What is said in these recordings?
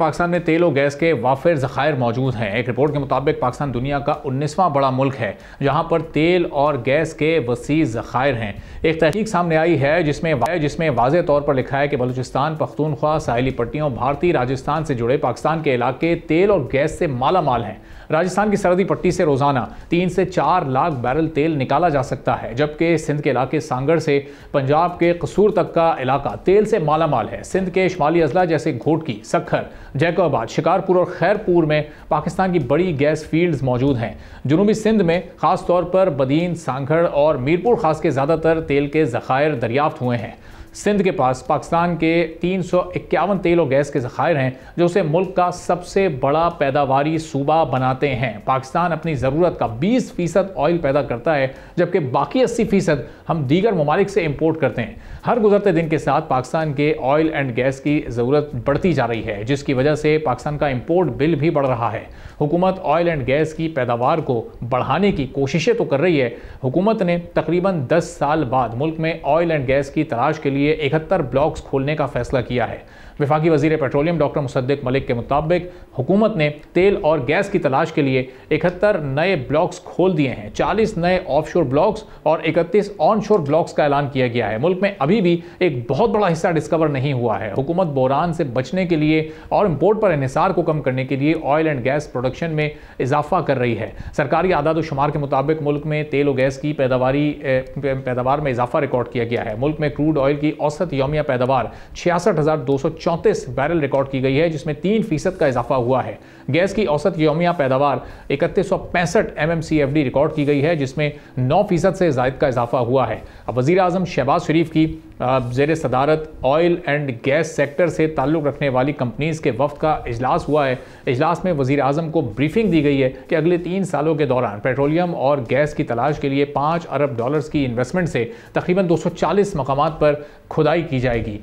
पाकिस्तान में तेल और गैस के वाफिर ज़खायर मौजूद हैं। एक रिपोर्ट के मुताबिक पाकिस्तान दुनिया का 19वां बड़ा मुल्क है जहां पर तेल और गैस के वसी ज़खायर हैं। एक तहकीक सामने आई है जिसमें वाज़ेह तौर पर लिखा है कि बलूचिस्तान, पख्तूनख्वा, साहिली पट्टियों, भारतीय राजस्थान से जुड़े पाकिस्तान के इलाके तेल और गैस से माला माल हैं। राजस्थान की सरहदी पट्टी से रोज़ाना 3 से 4 लाख बैरल तेल निकाला जा सकता है, जबकि सिंध के इलाके सांगड़ से पंजाब के कसूर तक का इलाका तेल से माला माल है। सिंध के शुमाली अजला जैसे घोटकी, सखर, जैकोबाद, शिकारपुर और खैरपुर में पाकिस्तान की बड़ी गैस फील्ड्स मौजूद हैं। जनूबी सिंध में खास तौर पर बदीन, सांगड़ और मीरपुर खास के ज़्यादातर तेल के ज़खायर दरियाफ्त हुए हैं। सिंध के पास पाकिस्तान के 351 तेल और गैस के ज़खायर हैं, जो उसे मुल्क का सबसे बड़ा पैदावारी सूबा बनाते हैं। पाकिस्तान अपनी ज़रूरत का 20% ऑयल पैदा करता है, जबकि बाकी 80% हम दीगर ममालिक से इम्पोर्ट करते हैं। हर गुजरते दिन के साथ पाकिस्तान के ऑयल एंड गैस की ज़रूरत बढ़ती जा रही है, जिसकी वजह से पाकिस्तान का इम्पोर्ट बिल भी बढ़ रहा है। हुकूमत ऑयल एंड गैस की पैदावार को बढ़ाने की कोशिशें तो कर रही है। हुकूमत ने तकरीबन 10 साल बाद मुल्क में ऑयल एंड गैस की तलाश के लिए 71 ब्लॉक्स खोलने का फैसला किया है। वफाकी वज़ीर पेट्रोलियम डॉक्टर मुसद्दिक मलिक के मुताबिक हुकूमत ने तेल और गैस की तलाश के लिए 71 नए ब्लॉक्स खोल दिए हैं। 40 नए ऑफशोर ब्लॉक्स और 31 ऑनशोर ब्लॉक्स का ऐलान किया गया है। मुल्क में अभी भी एक बहुत बड़ा हिस्सा डिस्कवर नहीं हुआ है। हुकूमत बहरान से बचने के लिए और इम्पोर्ट पर इन्हिसार को कम करने के लिए ऑयल एंड गैस प्रोडक्शन में इजाफा कर रही है। सरकारी आदाद व शुमार के मुताबिक मुल्क में तेल और गैस की पैदावार में इजाफा रिकॉर्ड किया गया है। मुल्क में क्रूड ऑयल की औसत यौमिया पैदावार 66,234 बैरल रिकॉर्ड की गई है, जिसमें 3% का इजाफा हुआ है। गैस की औसत यौमिया पैदावार 3165 MMCFD रिकॉर्ड की गई है, जिसमें 9% से ज़ायद का इजाफा हुआ है। अब वज़ीर आज़म शहबाज शरीफ की ज़ेर सदारत ऑयल एंड गैस सेक्टर से ताल्लुक़ रखने वाली कंपनीज़ के वफ़द का इजलास हुआ है। इजलास में वज़ीर आज़म को ब्रीफिंग दी गई है कि अगले 3 सालों के दौरान पेट्रोलियम और गैस की तलाश के लिए $5 अरब की इन्वेस्टमेंट से तकरीबन 240 मकामात पर खुदाई की जाएगी।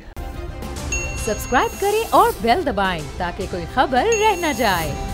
सब्सक्राइब करें और बेल दबाएं ताकि कोई खबर रह न जाए।